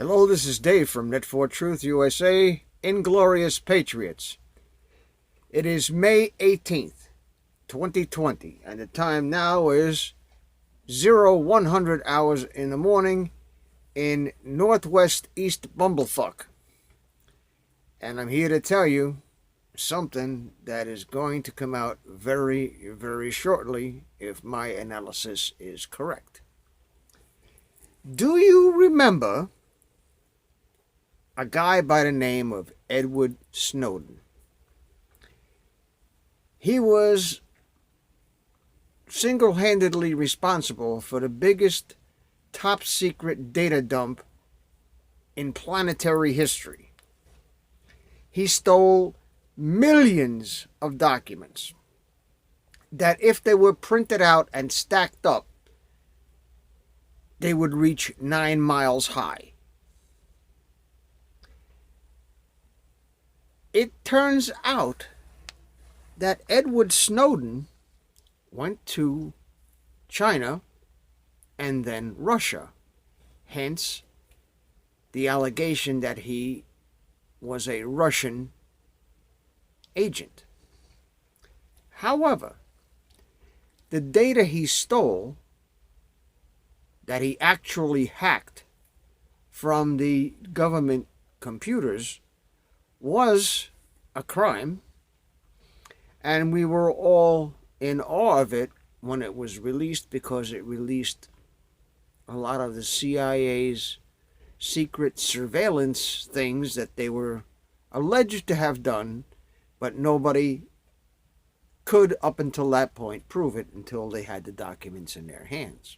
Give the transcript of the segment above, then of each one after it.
Hello, this is Dave from Net4Truth USA, Inglorious Patriots. It is May 18th, 2020, and the time now is 0100 hours in the morning in Northwest East Bumblefuck. And I'm here to tell you something that is going to come out very, very shortly if my analysis is correct. Do you remember a guy by the name of Edward Snowden? He was single-handedly responsible for the biggest top-secret data dump in planetary history. He stole millions of documents that, if they were printed out and stacked up, they would reach 9 miles high. It turns out that Edward Snowden went to China and then Russia, hence the allegation that he was a Russian agent. However, the data he stole, that he actually hacked from the government computers, was a crime, and we were all in awe of it when it was released, because it released a lot of the CIA's secret surveillance things that they were alleged to have done, but nobody could, up until that point, prove it until they had the documents in their hands.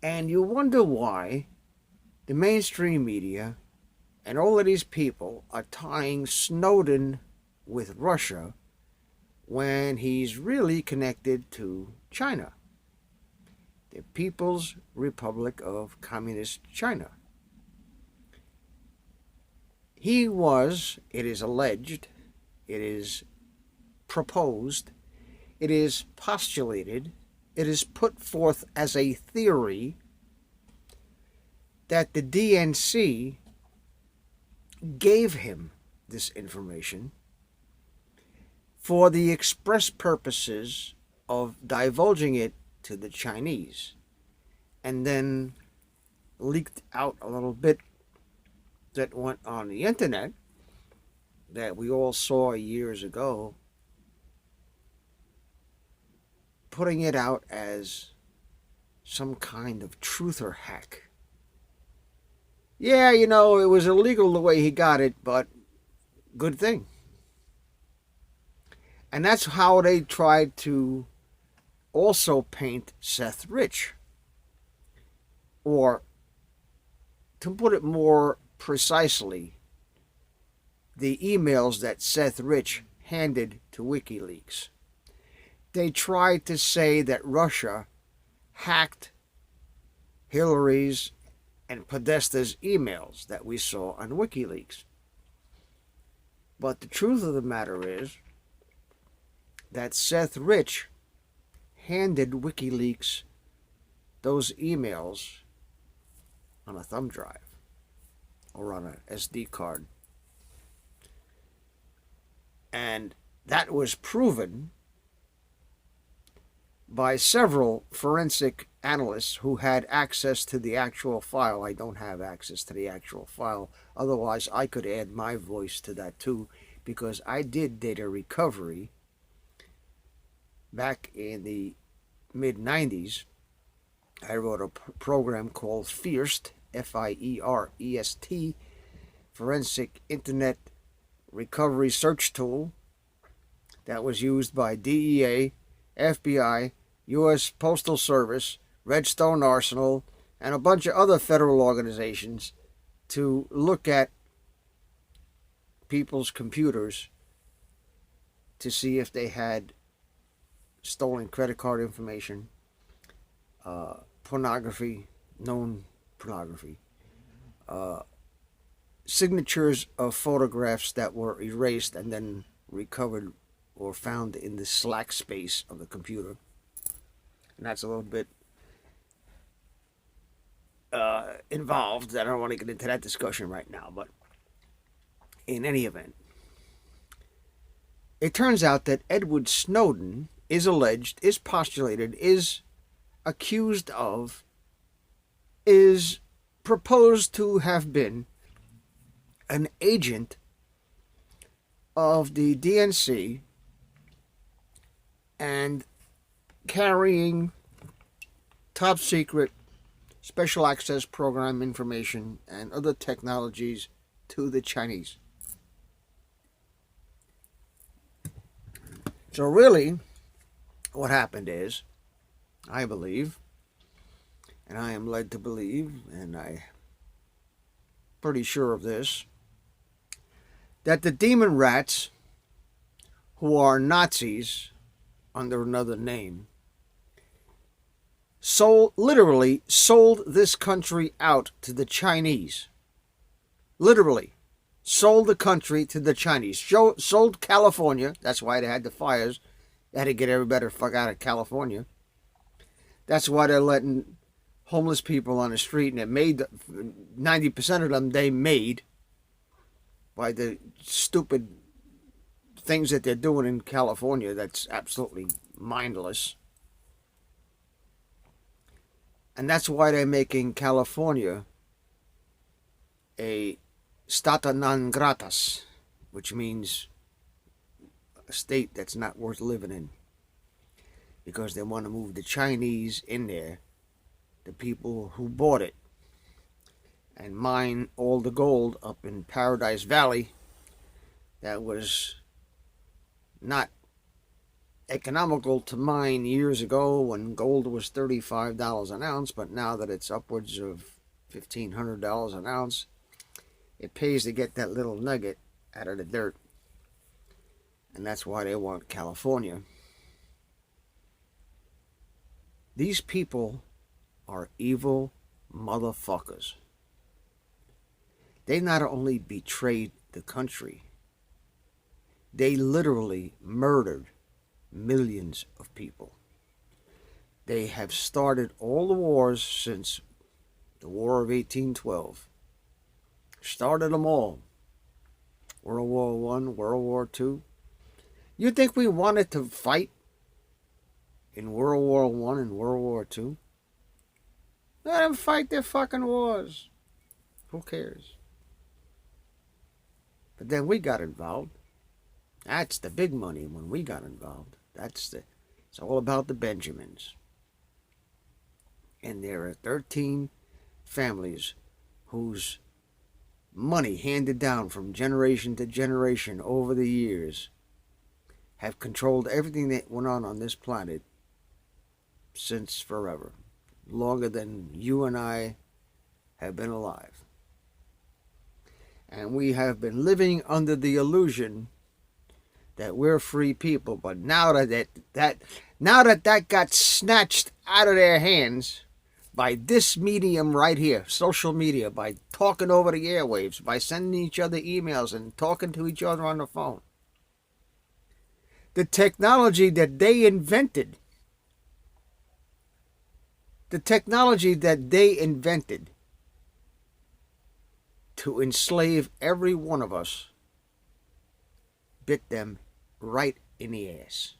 And you wonder why the mainstream media and all of these people are tying Snowden with Russia when he's really connected to China, the People's Republic of Communist China. He was, it is alleged, it is proposed, it is postulated, it is put forth as a theory that the DNC gave him this information for the express purposes of divulging it to the Chinese, and then leaked out a little bit that went on the internet that we all saw years ago, putting it out as some kind of truther hack. Yeah, you know, it was illegal the way he got it, but good thing. And that's how they tried to also paint Seth Rich. Or, to put it more precisely, the emails that Seth Rich handed to WikiLeaks. They tried to say that Russia hacked Hillary's and Podesta's emails that we saw on WikiLeaks. But the truth of the matter is that Seth Rich handed WikiLeaks those emails on a thumb drive or on a SD card. And that was proven by several forensic analysts who had access to the actual file. I don't have access to the actual file. Otherwise, I could add my voice to that too, because I did data recovery back in the mid-90s. I wrote a program called FIERST, F-I-E-R-E-S-T, Forensic Internet Recovery Search Tool, that was used by DEA, FBI, U.S. Postal Service, Redstone Arsenal, and a bunch of other federal organizations to look at people's computers to see if they had stolen credit card information, pornography, known pornography, signatures of photographs that were erased and then recovered or found in the slack space of the computer. And that's a little bit involved. I don't want to get into that discussion right now, but in any event, it turns out that Edward Snowden is alleged, is postulated, is accused of, is proposed to have been an agent of the DNC and carrying top secret special access program information and other technologies to the Chinese. So really, what happened is, I believe, and I am led to believe, and I'm pretty sure of this, that the demon rats, who are Nazis under another name, literally sold this country out to the Chinese. Literally sold the country to the Chinese. Sold California. That's why they had the fires. They had to get everybody the fuck out of California. That's why they're letting homeless people on the street, and it made 90% of them they made by the stupid things that they're doing in California. That's absolutely mindless. And that's why they're making California a stata non gratas, which means a state that's not worth living in. Because they want to move the Chinese in there, the people who bought it, and mine all the gold up in Paradise Valley that was not economical to mine years ago when gold was $35 an ounce, but now that it's upwards of $1,500 an ounce, it pays to get that little nugget out of the dirt. And that's why they want California. These people are evil motherfuckers. They not only betrayed the country, they literally murdered millions of people. They have started all the wars since the War of 1812. Started them all. World War I, World War II. You think we wanted to fight in World War I and World War II? Let them fight their fucking wars. Who cares? But then we got involved. That's the big money when we got involved. It's all about the Benjamins. And there are 13 families whose money handed down from generation to generation over the years have controlled everything that went on this planet since forever. Longer than you and I have been alive. And we have been living under the illusion that we're free people, but now that got snatched out of their hands by this medium right here, social media, by talking over the airwaves, by sending each other emails and talking to each other on the phone. The technology that they invented, to enslave every one of us bit them right in the ass.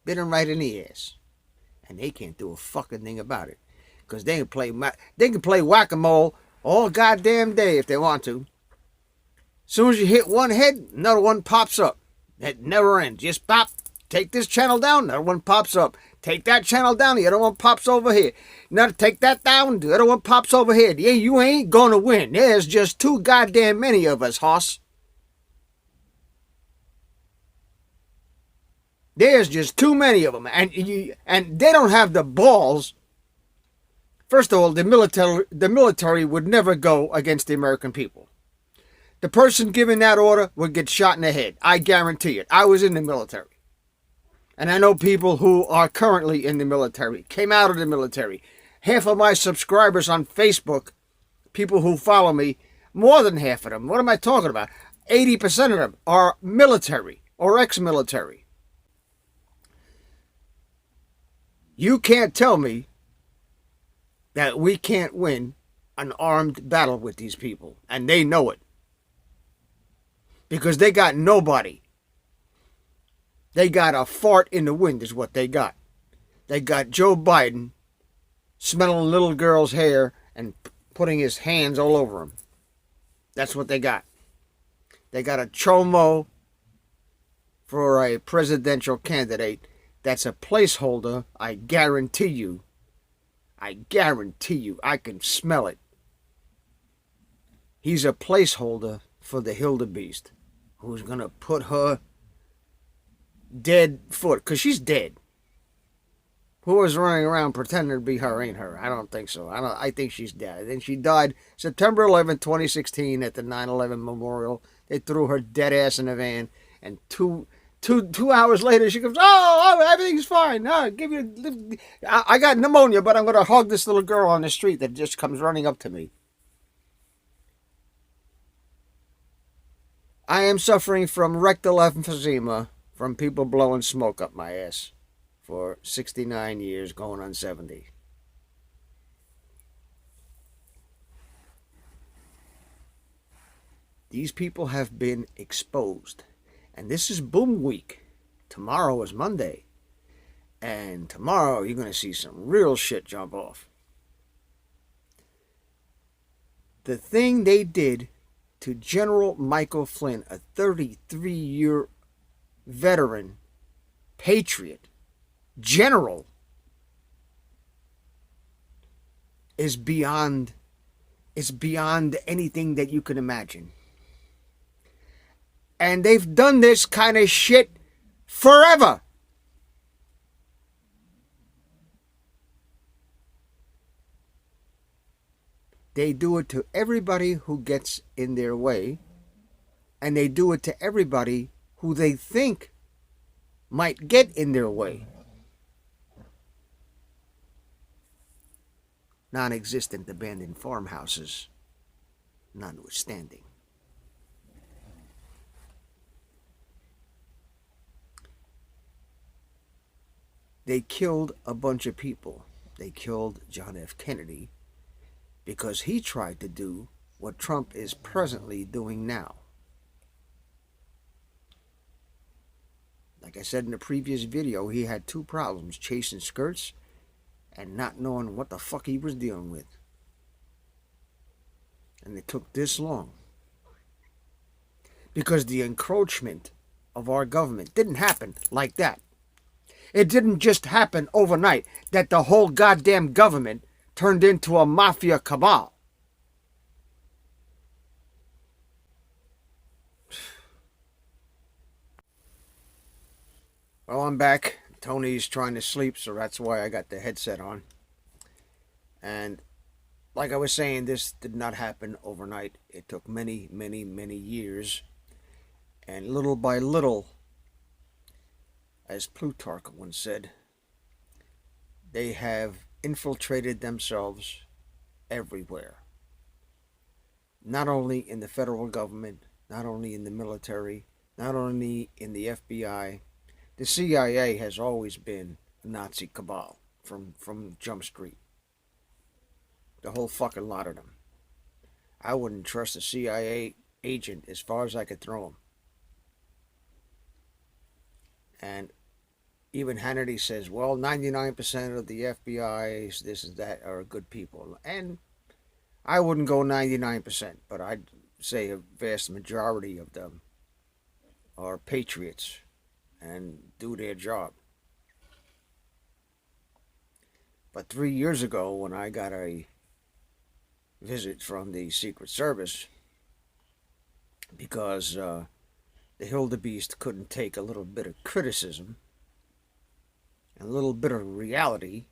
Bit them right in the ass. And they can't do a fucking thing about it. Because they can play whack-a-mole all goddamn day if they want to. As soon as you hit one head, another one pops up. It never ends. Just pop, take this channel down, another one pops up. Take that channel down, the other one pops over here. Now take that down, the other one pops over here. Yeah, you ain't gonna win. There's just too goddamn many of us, hoss. There's just too many of them. And they don't have the balls. First of all, the military would never go against the American people. The person giving that order would get shot in the head. I guarantee it. I was in the military. And I know people who are currently in the military, came out of the military. Half of my subscribers on Facebook, people who follow me, more than half of them, what am I talking about? 80% of them are military or ex-military. You can't tell me that we can't win an armed battle with these people, and they know it. Because they got nobody. They got a fart in the wind is what they got. They got Joe Biden smelling little girl's hair and putting his hands all over him. That's what they got. They got a chomo for a presidential candidate that's a placeholder. I guarantee you. I can smell it. He's a placeholder for the Hildebeest, who's going to put her dead foot, because she's dead. Who was running around pretending to be her ain't her? I don't think so. I think she's dead. And she died September 11, 2016 at the 9/11 memorial. They threw her dead ass in a van, and two hours later she goes, oh, everything's fine. I got pneumonia, but I'm going to hug this little girl on the street that just comes running up to me. I am suffering from rectal emphysema from people blowing smoke up my ass for 69 years, going on 70. These people have been exposed. And this is boom week. Tomorrow is Monday. And tomorrow you're going to see some real shit jump off. The thing they did to General Michael Flynn, a 33-year veteran, patriot, general, is beyond anything that you can imagine. And they've done this kind of shit forever. They do it to everybody who gets in their way, and they do it to everybody who they think might get in their way. Non-existent abandoned farmhouses notwithstanding. They killed a bunch of people. They killed John F. Kennedy because he tried to do what Trump is presently doing now. Like I said in the previous video, he had two problems: chasing skirts and not knowing what the fuck he was dealing with. And it took this long because the encroachment of our government didn't happen like that. It didn't just happen overnight that the whole goddamn government turned into a mafia cabal. Well, I'm back. Tony's trying to sleep, so that's why I got the headset on. And like I was saying, this did not happen overnight. It took many, many, many years. And little by little, as Plutarch once said, they have infiltrated themselves everywhere. Not only in the federal government, not only in the military, not only in the FBI. The CIA has always been a Nazi cabal from Jump Street. The whole fucking lot of them. I wouldn't trust a CIA agent as far as I could throw him. And even Hannity says, well, 99% of the FBI's, this and that, are good people. And I wouldn't go 99%, but I'd say a vast majority of them are patriots and do their job. But 3 years ago, when I got a visit from the Secret Service, because the Hildebeest couldn't take a little bit of criticism, a little bit of reality,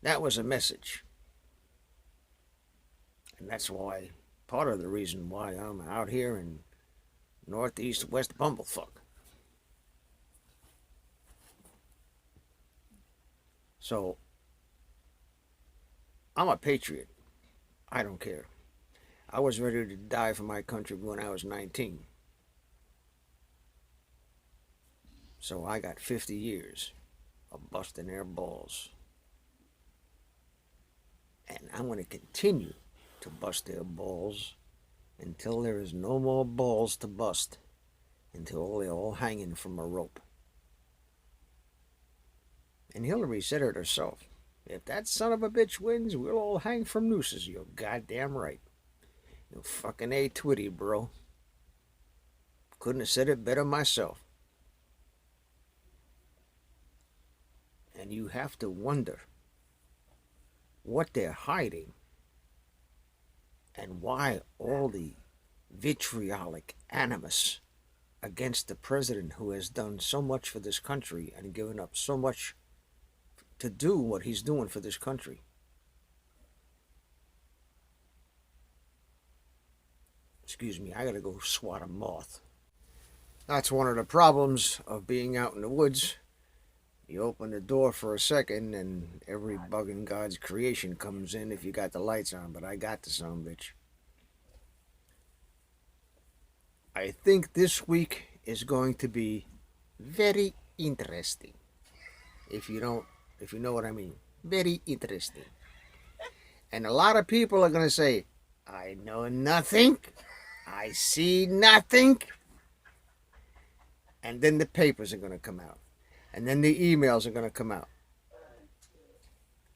that was a message. And that's why, part of the reason why I'm out here in northeast West Bumblefuck. So, I'm a patriot. I don't care. I was ready to die for my country when I was 19. So I got 50 years of busting their balls. And I'm going to continue to bust their balls until there is no more balls to bust, until they're all hanging from a rope. And Hillary said it herself. If that son of a bitch wins, we'll all hang from nooses. You're goddamn right. You fucking A Twitty, bro. Couldn't have said it better myself. And you have to wonder what they're hiding and why all the vitriolic animus against the president who has done so much for this country and given up so much to do what he's doing for this country. Excuse me, I gotta go swat a moth. That's one of the problems of being out in the woods. You open the door for a second and every bug in God's creation comes in if you got the lights on, but I got the son of a bitch. I think this week is going to be very interesting. If you know what I mean. Very interesting. And a lot of people are going to say, I know nothing. I see nothing. And then the papers are going to come out. And then the emails are going to come out.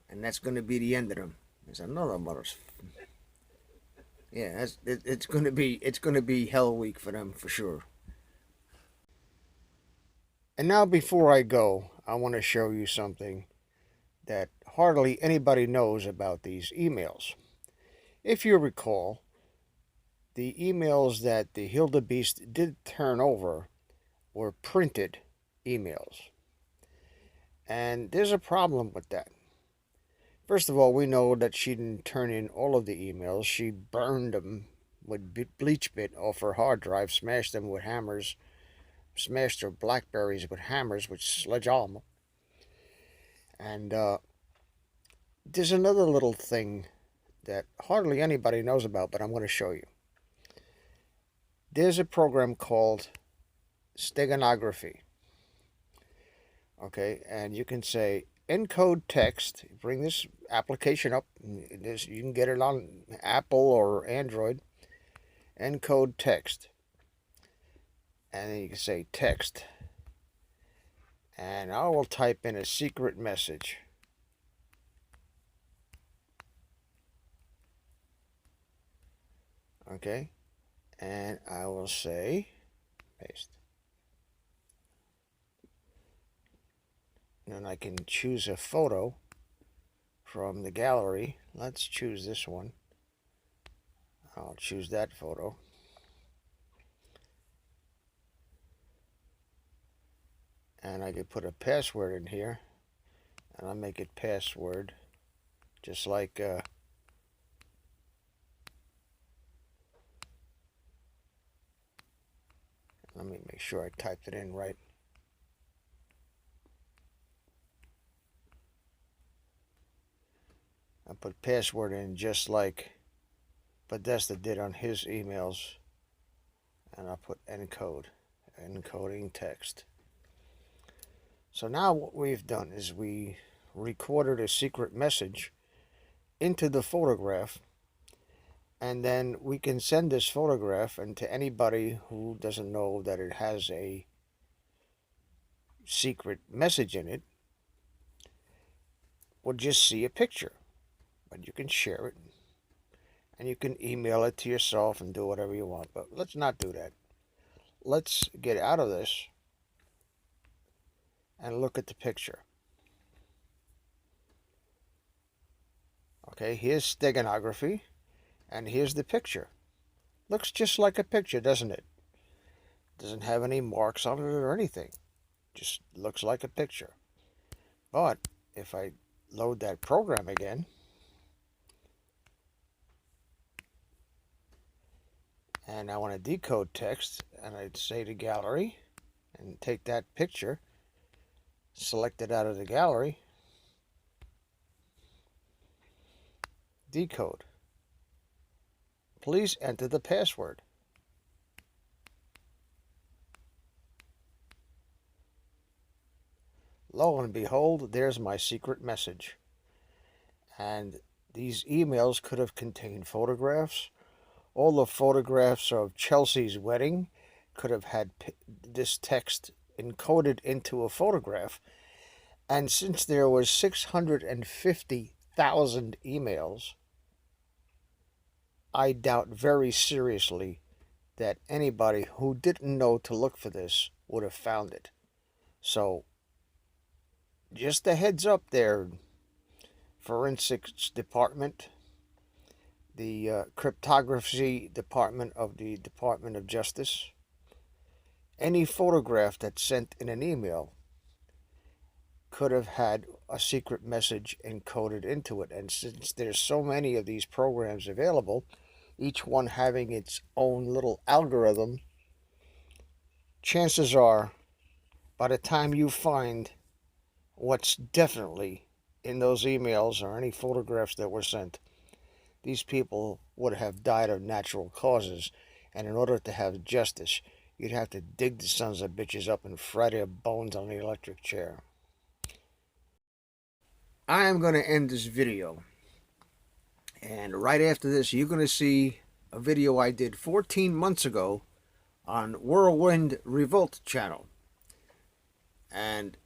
And that's going to be the end of them. There's another mother's. Yeah, it's going to be hell week for them for sure. And now before I go, I want to show you something that hardly anybody knows about these emails. If you recall, the emails that the Hildebeest did turn over were printed emails. And there's a problem with that. First of all, we know that she didn't turn in all of the emails. She burned them with bleach bit off her hard drive, smashed them with hammers, smashed her Blackberries with hammers, with sledgehammer. And there's another little thing that hardly anybody knows about, but I'm going to show you. There's a program called steganography. Okay, and you can say encode text. Bring this application up. You can get it on Apple or Android. Encode text. And then you can say text. And I will type in a secret message. Okay, and I will say paste. And I can choose a photo from the gallery. Let's choose this one. I'll choose that photo. And I could put a password in here. And I'll make it password. Just like let me make sure I typed it in right. I put password in just like Podesta did on his emails. And I'll put encode. Encoding text. So now what we've done is we recorded a secret message into the photograph. And then we can send this photograph, and to anybody who doesn't know that it has a secret message in it, will just see a picture. But you can share it, and you can email it to yourself and do whatever you want. But let's not do that. Let's get out of this and look at the picture. Okay, here's steganography. And here's the picture. Looks just like a picture, doesn't it? Doesn't have any marks on it or anything. Just looks like a picture. But if I load that program again, and I want to decode text, and I'd say to gallery, and take that picture, select it out of the gallery, decode. Please enter the password. Lo and behold, there's my secret message. And These emails could have contained photographs. All the photographs of Chelsea's wedding could have had this text encoded into a photograph. And since there was 650,000 emails, I doubt very seriously that anybody who didn't know to look for this would have found it. So, just a heads up there, forensics department, the cryptography department of the Department of Justice. Any photograph that's sent in an email could have had a secret message encoded into it. And since there's so many of these programs available, each one having its own little algorithm, chances are, by the time you find what's definitely in those emails or any photographs that were sent, these people would have died of natural causes. And in order to have justice, you'd have to dig the sons of bitches up and fry their bones on the electric chair. I am going to end this video. And right after this, you're going to see a video I did 14 months ago on Whirlwind Revolt channel. And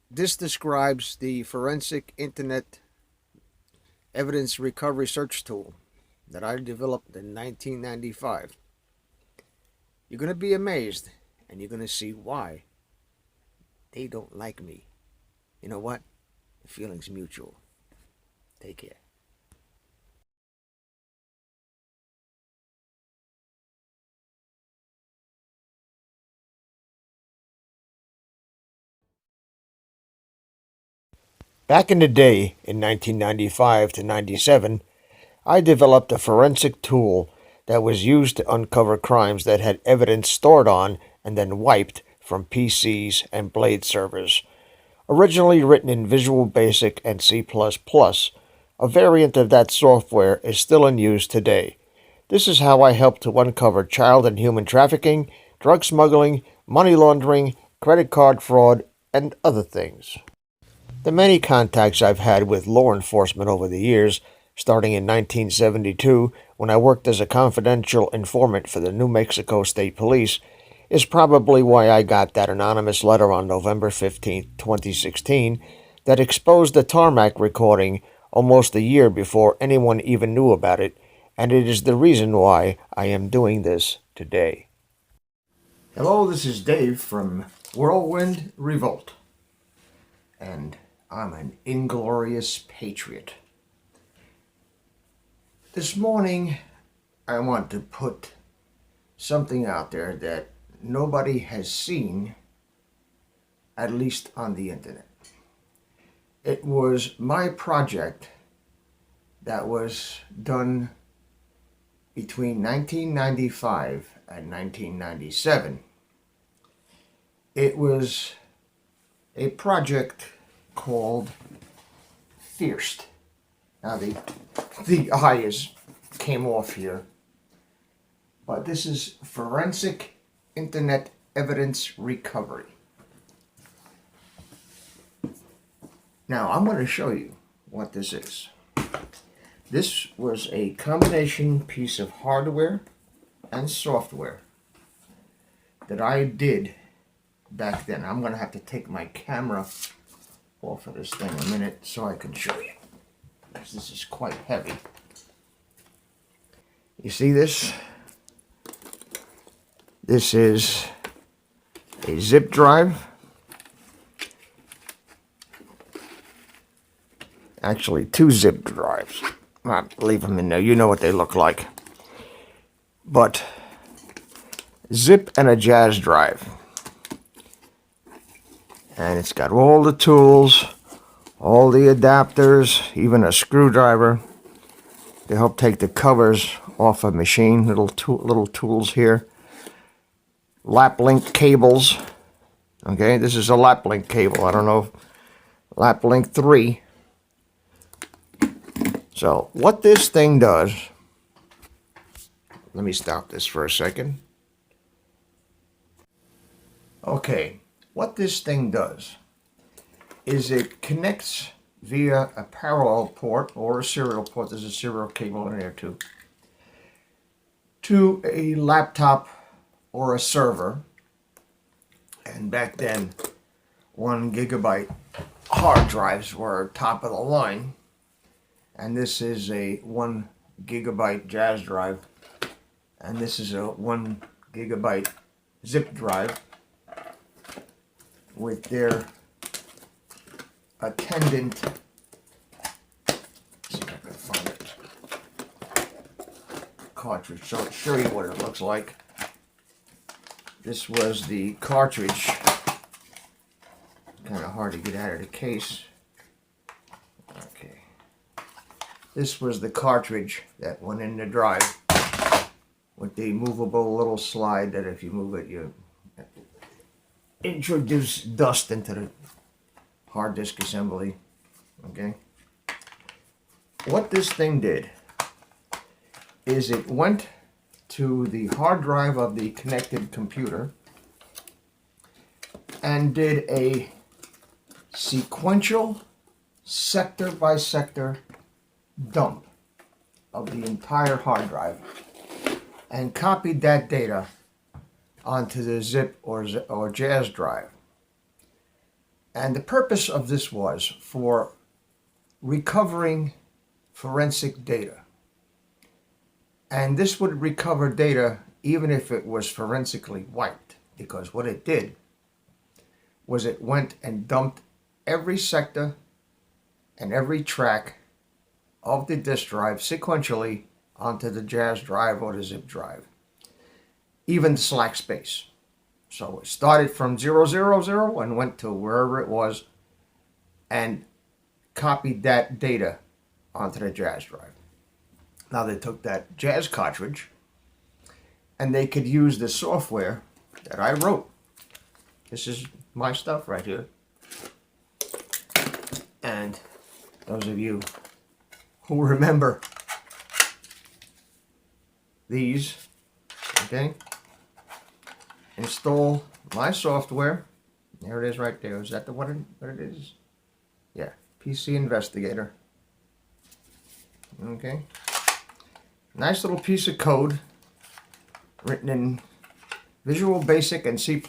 this describes the forensic internet evidence recovery search tool that I developed in 1995. You're going to be amazed, and you're going to see why they don't like me. You know what? The feeling's mutual. Take care. Back in the day, in 1995 to 97, I developed a forensic tool that was used to uncover crimes that had evidence stored on and then wiped from PCs and Blade servers. Originally written in Visual Basic and C++, a variant of that software is still in use today. This is how I helped to uncover child and human trafficking, drug smuggling, money laundering, credit card fraud, and other things. The many contacts I've had with law enforcement over the years, starting in 1972 when I worked as a confidential informant for the New Mexico State Police, is probably why I got that anonymous letter on November 15, 2016, that exposed the tarmac recording almost a year before anyone even knew about it, and it is the reason why I am doing this today. Hello, this is Dave from Whirlwind Revolt, and I'm an inglorious patriot. This morning, I want to put something out there that nobody has seen, at least on the internet. It was my project that was done between 1995 and 1997. It was a project called FIERST. Now the I came off here, but this is Forensic Internet Evidence Recovery. Now I'm going to show you what this is. This was a combination piece of hardware and software that I did back then. I'm going to have to take my camera off of this thing a minute so I can show you, because this is quite heavy. You see this? This is a zip drive. Actually, two zip drives. I'll leave them in there. You know what they look like. But zip and a jazz drive. And it's got all the tools, all the adapters, even a screwdriver to help take the covers off a machine. Little tools here. Lap link cables. Okay, this is a lap link cable. I don't know. Lap link 3. So what this thing does, let me stop this for a second. Okay, what this thing does is it connects via a parallel port or a serial port, there's a serial cable in there too, to a laptop or a server. And back then, 1 gigabyte hard drives were top of the line. And this is a 1 gigabyte jazz drive. And this is a 1 gigabyte zip drive with their attendant. Let's see if I can find it. Cartridge, so I'll show you what it looks like. This was the cartridge. Kind of hard to get out of the case. Okay. This was the cartridge that went in the drive with the movable little slide that if you move it, you introduce dust into the hard disk assembly. Okay. What this thing did is it went to the hard drive of the connected computer and did a sequential sector by sector dump of the entire hard drive and copied that data onto the zip or jazz drive. And the purpose of this was for recovering forensic data. And this would recover data even if it was forensically wiped, because what it did was it went and dumped every sector and every track of the disk drive sequentially onto the jazz drive or the zip drive, even slack space. So it started from 000 and went to wherever it was and copied that data onto the jazz drive. Now they took that jazz cartridge and they could use the software that I wrote. This is my stuff right here. And those of you who remember these, okay, install my software. There it is right there. Is that what it is? Yeah, PC Investigator. Okay. Nice little piece of code written in Visual Basic and C++.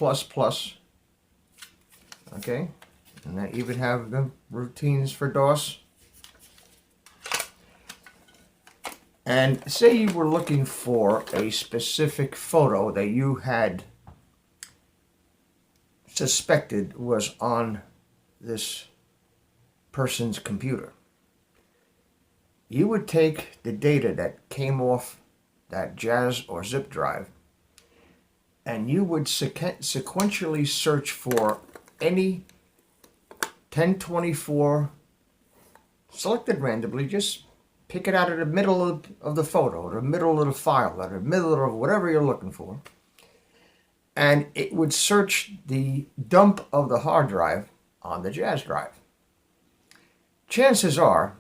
Okay. And I even have the routines for DOS. And say you were looking for a specific photo that you had suspected was on this person's computer. You would take the data that came off that jazz or zip drive and you would sequentially search for any 1024 selected randomly. Just pick it out of the middle of the photo, or the middle of the file, or the middle of whatever you're looking for. And it would search the dump of the hard drive on the jazz drive. Chances are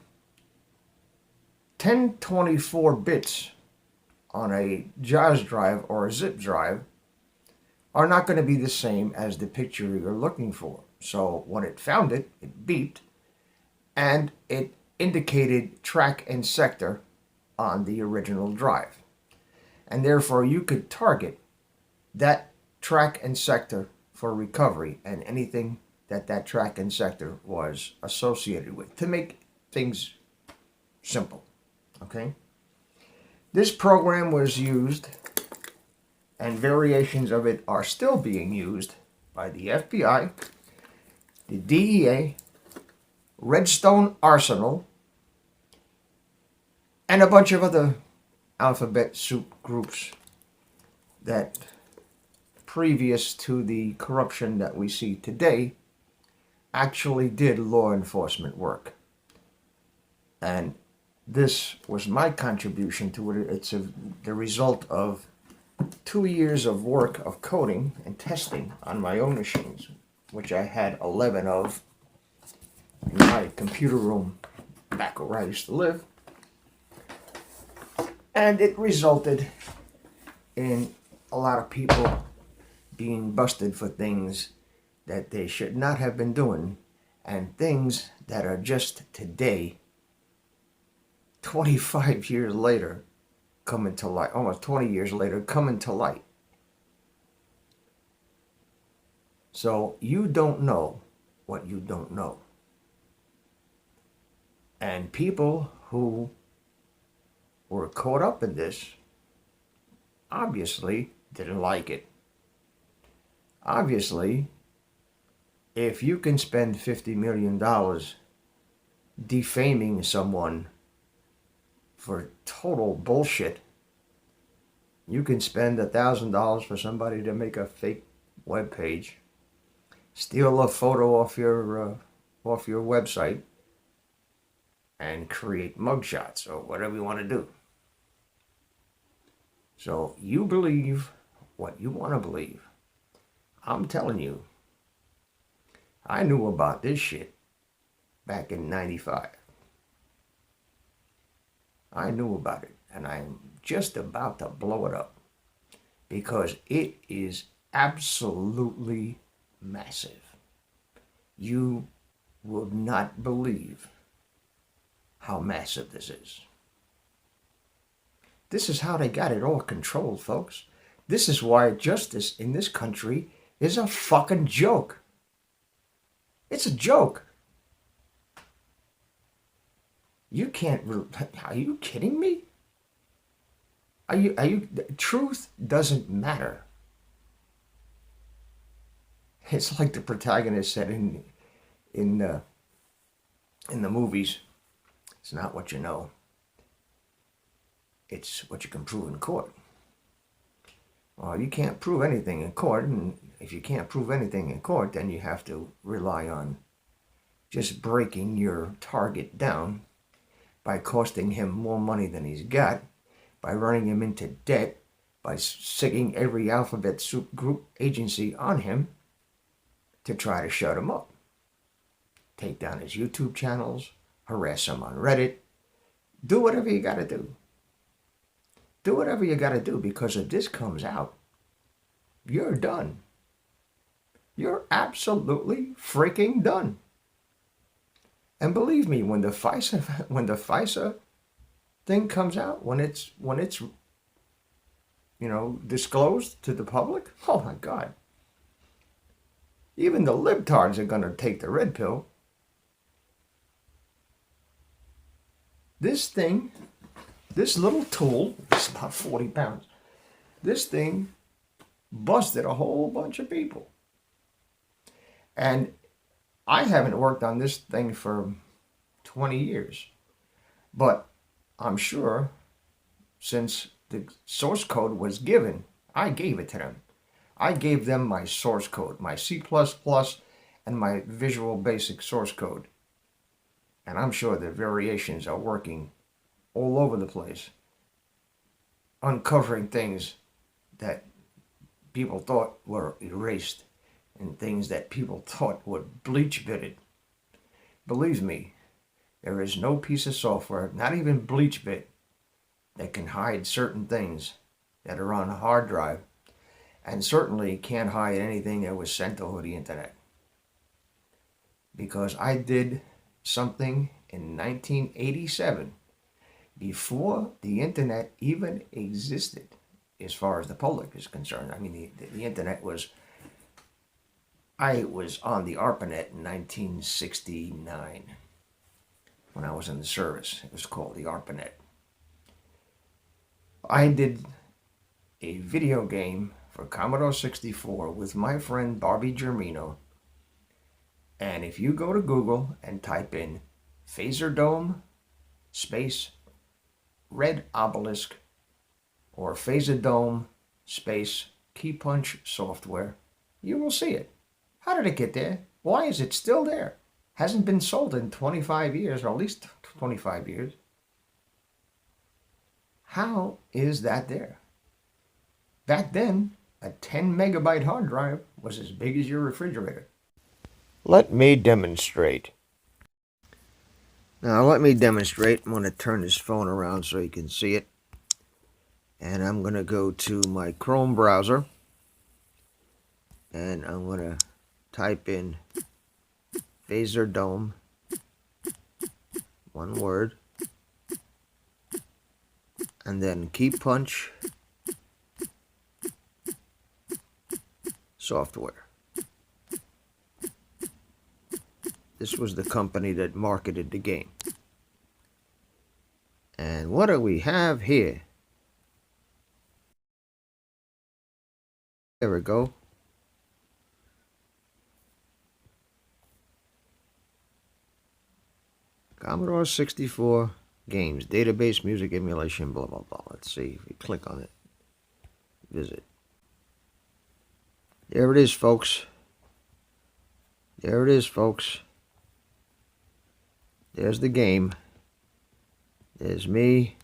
1024 bits on a jazz drive or a zip drive are not going to be the same as the picture you're looking for. So when it found it, it beeped, and it indicated track and sector on the original drive. And therefore you could target that track and sector for recovery and anything that that track and sector was associated with, to make things simple. Okay? This program was used, and variations of it are still being used by the FBI, the DEA, Redstone Arsenal, and a bunch of other alphabet soup groups that, previous to the corruption that we see today, actually did law enforcement work. And this was my contribution to it. It's the result of 2 years of work of coding and testing on my own machines, which I had 11 of in my computer room back where I used to live. And it resulted in a lot of people being busted for things that they should not have been doing, and things that are just today, 25 years later, coming to light, almost 20 years later, coming to light. So you don't know what you don't know. And people who were caught up in this obviously didn't like it. Obviously, if you can spend $50 million defaming someone for total bullshit, you can spend $1,000 for somebody to make a fake web page, steal a photo off your website, and create mugshots or whatever you want to do. So you believe what you want to believe. I'm telling you, I knew about this shit back in '95. I knew about it, and I'm just about to blow it up because it is absolutely massive. You will not believe how massive this is. This is how they got it all controlled, folks. This is why justice in this country is a fucking joke. It's a joke. You can't, are you kidding me? Are you, truth doesn't matter. It's like the protagonist said in the movies, it's not what you know, it's what you can prove in court. Well, you can't prove anything in court, and if you can't prove anything in court, then you have to rely on just breaking your target down by costing him more money than he's got, by running him into debt, by sicking every alphabet soup group agency on him to try to shut him up. Take down his YouTube channels, harass him on Reddit, do whatever you got to do. Do whatever you got to do, because if this comes out, you're done. You're absolutely freaking done. And believe me, when the FISA thing comes out, when it's disclosed to the public, oh my God. Even the libtards are going to take the red pill. This thing, this little tool, it's about 40 pounds. This thing busted a whole bunch of people. And I haven't worked on this thing for 20 years. But I'm sure since the source code was given, I gave it to them. I gave them my source code, my C++ and my Visual Basic source code. And I'm sure the variations are working all over the place, uncovering things that people thought were erased and things that people thought were bleach-bitted. Believe me, there is no piece of software, not even BleachBit, that can hide certain things that are on a hard drive, and certainly can't hide anything that was sent over the internet. Because I did something in 1987 before the internet even existed as far as the public is concerned. I mean, the internet was, I was on the ARPANET in 1969 when I was in the service. It was called the ARPANET. I did a video game for Commodore 64 with my friend Bobby Germino. And if you go to Google and type in Phaser Dome space Red Obelisk or Phaser Dome space Key Punch software, you will see it. How did it get there? Why is it still there? Hasn't been sold in 25 years, or at least 25 years. How is that there? Back then, a 10 megabyte hard drive was as big as your refrigerator. Let me demonstrate. Now let me demonstrate. I'm going to turn this phone around so you can see it. And I'm going to go to my Chrome browser. And I'm going to type in Phaser Dome. One word. And then Key Punch Software. This was the company that marketed the game. And what do we have here? There we go. Commodore 64 games, database, music emulation, blah, blah, blah. Let's see if we click on it. Visit. There it is, folks. There it is, folks. There's the game. There's me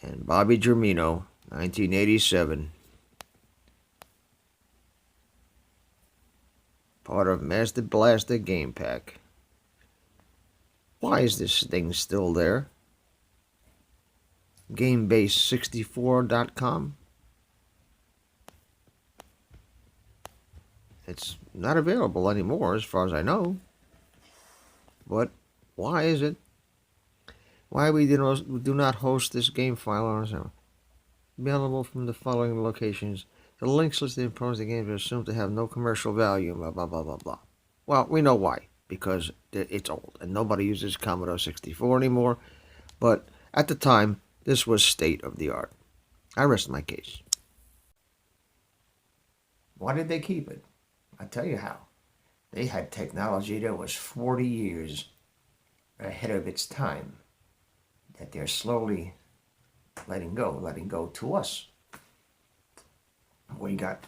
and Bobby Germino, 1987. Part of Master Blaster Game Pack. Why is this thing still there? GameBase64.com. It's not available anymore as far as I know. But why is it? Why we do not host this game file on our server? Available from the following locations. The links listed in front of the games are assumed to have no commercial value, blah, blah, blah, blah, blah. Well, we know why. Because it's old and nobody uses Commodore 64 anymore. But at the time, this was state of the art. I rest my case. Why did they keep it? I'll tell you how. They had technology that was 40 years ahead of its time that they're slowly letting go to us. We got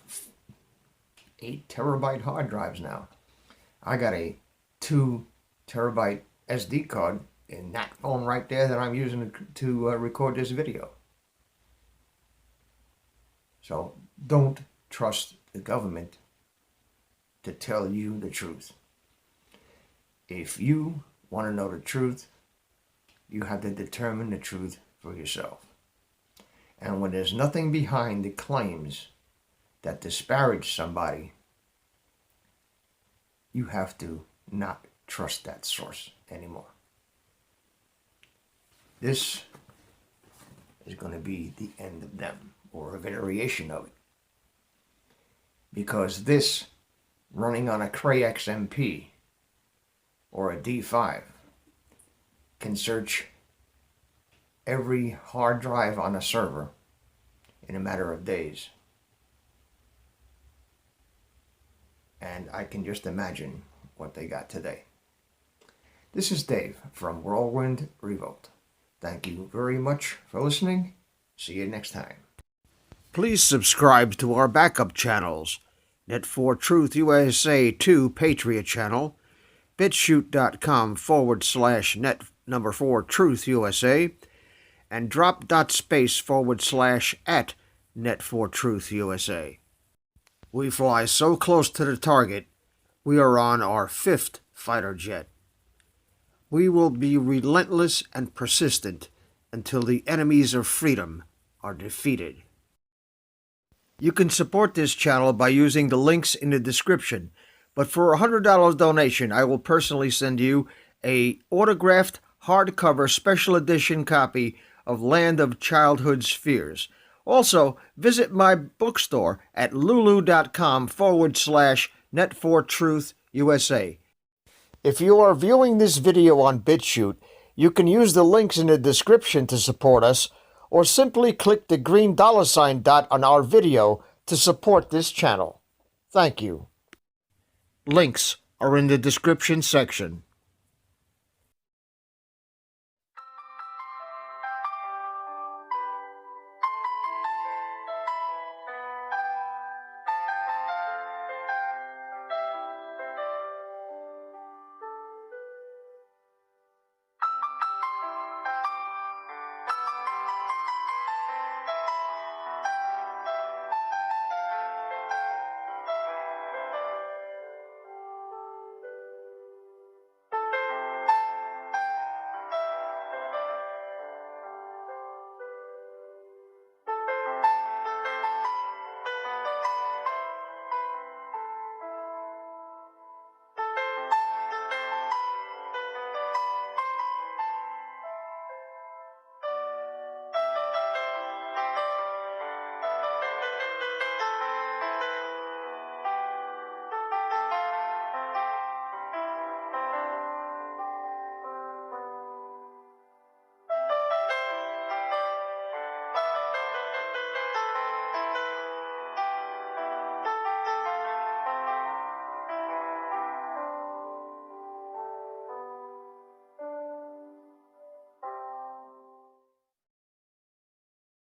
8 terabyte hard drives now. I got a 2 terabyte SD card in that phone right there that I'm using to record this video. So don't trust the government to tell you the truth. If you want to know the truth, you have to determine the truth for yourself. And when there's nothing behind the claims that disparage somebody, you have to not trust that source anymore. This is going to be the end of them, or a variation of it. Because this, running on a Cray XMP or a D5, can search every hard drive on a server in a matter of days. And I can just imagine what they got today. This is Dave from Whirlwind Revolt. Thank you very much for listening. See you next time. Please subscribe to our backup channels. Net4Truth USA 2 Patriot channel, BitChute.com/net4Truth USA, and drop.space /@Net4Truth USA. We fly so close to the target, we are on our 5th fighter jet. We will be relentless and persistent until the enemies of freedom are defeated. You can support this channel by using the links in the description, but for a $100 donation, I will personally send you a autographed hardcover special edition copy of Land of Childhood's Fears. Also, visit my bookstore at lulu.com/net4truth USA. If you are viewing this video on BitChute, you can use the links in the description to support us, or simply click the green $ dot on our video to support this channel. Thank you. Links are in the description section.